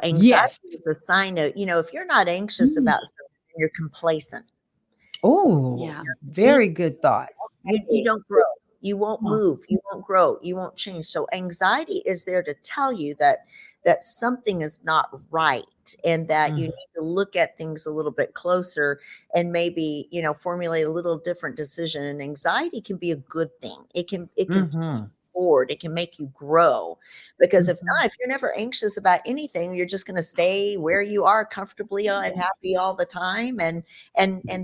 anxiety Yes. is a sign of, if you're not anxious Mm. about something, you're complacent. Oh, Yeah. You very good thought. you don't grow. You won't Huh. move. You won't grow. You won't change. So anxiety is there to tell you that something is not right, and that you Mm. need to look at things a little bit closer, and maybe, formulate a little different decision. And anxiety can be a good thing. It can Mhm. forward. It can make you grow, because if Mhm. not, if you're never anxious about anything, you're just going to stay where you are comfortably and happy all the time, and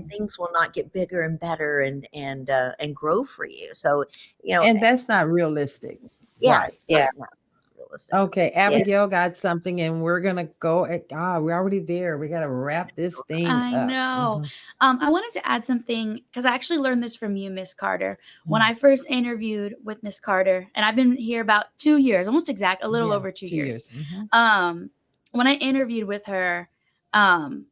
things will not get bigger and better and grow for you. So, And that's not realistic. yeah, Right. it's Yeah. not realistic. Okay, Yeah. Abigail got something, and we're gonna go at we're already there. We gotta wrap this thing I up. know. Mhm. I wanted to add something because I actually learned this from you, Miss Carter. When Mm. I first interviewed with Miss Carter, and I've been here about 2 years, almost exact, a little Yeah, over 2 years. 2 years. Mhm. When I interviewed with her, um,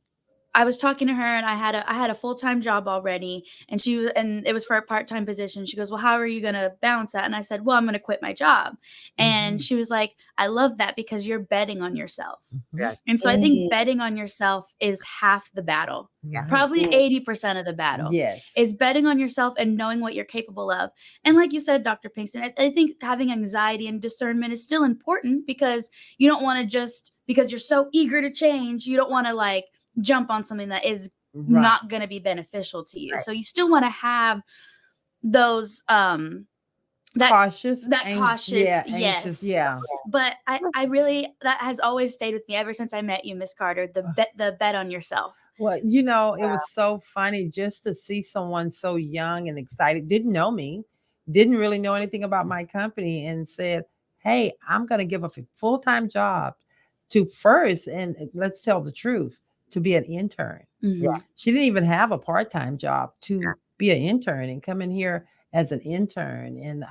I was talking to her, and I had a full-time job already, and it was for a part-time position. She goes, "Well, how are you going to balance that?" And I said, "Well, I'm going to quit my job." And Mhm. she was like, "I love that because you're betting on yourself." Mhm. Yeah, And so I think Mm-hmm. betting on yourself is half the battle. yeah, Right. Probably 80% of the battle Yes. is betting on yourself and knowing what you're capable of. And like you said, Dr. Pinkston, I think having anxiety and discernment is still important, because you don't want to just, because you're so eager to change, you don't want to like jump on something that is Right. not going to be beneficial to you. right. So you still want to have those that Cautious, cautious, anxious, yes. yeah. But I really, that has always stayed with me ever since I met you, Miss Carter. The bet on yourself. Well, it was so funny just to see someone so young and excited, didn't know me, didn't really know anything about my company, and said, "Hey, I'm going to give up a full-time job to first, and let's tell the truth, to be an intern." Yeah, Mhm. She didn't even have a part-time job yeah, to be an intern and come in here as an intern. And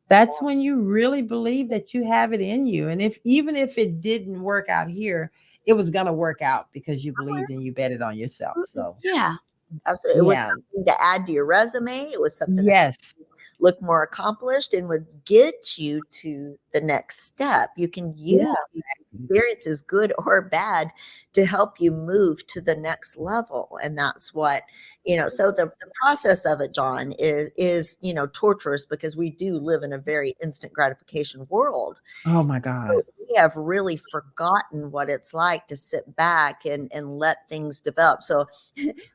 that's when you really believe that you have it in you. And if even if it didn't work out here, it was gonna work out because you believed and you betted on yourself. absolutely. So Yeah. Absolutely. It was yeah. something to add to your resume. It was something that Yes. look more accomplished and would get you to the next step. You can Yeah. use these experiences, good or bad, to help you move to the next level. And that's what, so the process of it, John, is torturous, because we do live in a very instant gratification world. Oh my God. We have really forgotten what it's like to sit back and let things develop. So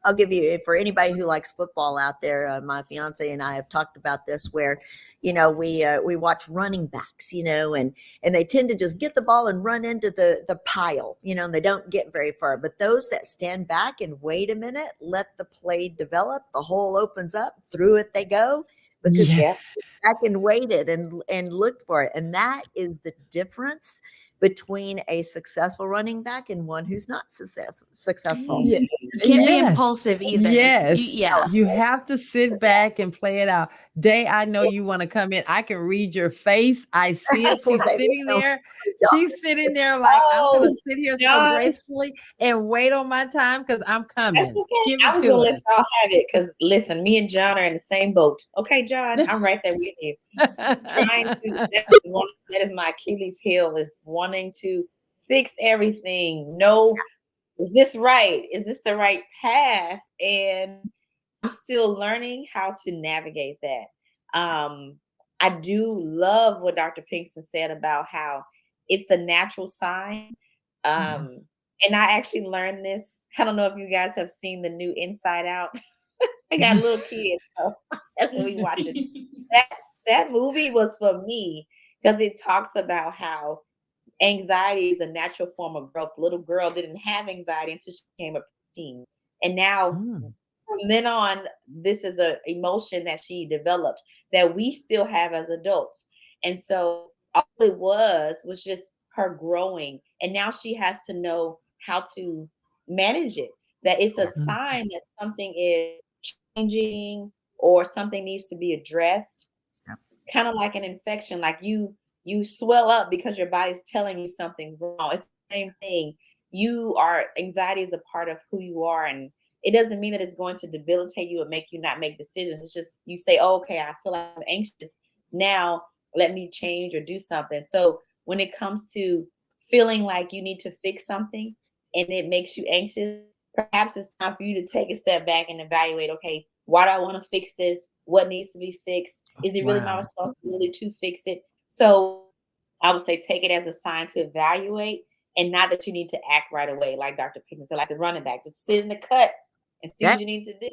I'll give you, for anybody who likes football out there, my fiance and I have talked about this, where, we watch running backs, and they tend to just get the ball and run into the pile, and they don't get very far. But those that stand back and wait a minute, let the play develop, the hole opens up, through it they go, because Yeah. Yeah. back and waited and looked for it. And that is the difference between a successful running back and one who's not successful. Yeah. You can't be Yes. impulsive either. Yes. Yeah. You have to sit back and play it out. Day, I know you want to come in. I can read your face. I see it. Poor She's baby. sitting No, there. y'all. She's sitting there like, I'm going Oh, to sit here so John, gracefully and wait on my time because I'm that's coming. okay. Give I it was to gonna let us. y'all have it because listen, me and John are in the same boat. Okay, John, I'm right there with you. Trying to that is my Achilles heel, is wanting to fix everything. No, is this right? Is this the right path? And I'm still learning how to navigate that. I do love what Dr. Pinkston said about how it's a natural sign. Mhm. And I actually learned this. I don't know if you guys have seen the new Inside Out. I got little kids, so that's what we watching. That movie was for me because it talks about how anxiety is a natural form of growth. The little girl didn't have anxiety until she became a teen. And now Mm. from then on, this is a emotion that she developed that we still have as adults. And so all it was just her growing. And now she has to know how to manage it. That it's a Mm. sign that something is changing or something needs to be addressed. Yeah. Kind of like an infection, like you swell up because your body's telling you something's wrong. It's the same thing. Anxiety is a part of who you are, and it doesn't mean that it's going to debilitate you or make you not make decisions. It's just you say, oh, okay, I feel like I'm anxious. Now let me change or do something. So when it comes to feeling like you need to fix something and it makes you anxious, perhaps it's time for you to take a step back and evaluate, okay, why do I want to fix this? What needs to be fixed? Is it really my Wow. responsibility to fix it? So I would say take it as a sign to evaluate and not that you need to act right away, like Dr. Pickens said, like the running back, just sit in the cut and see That what you need to do.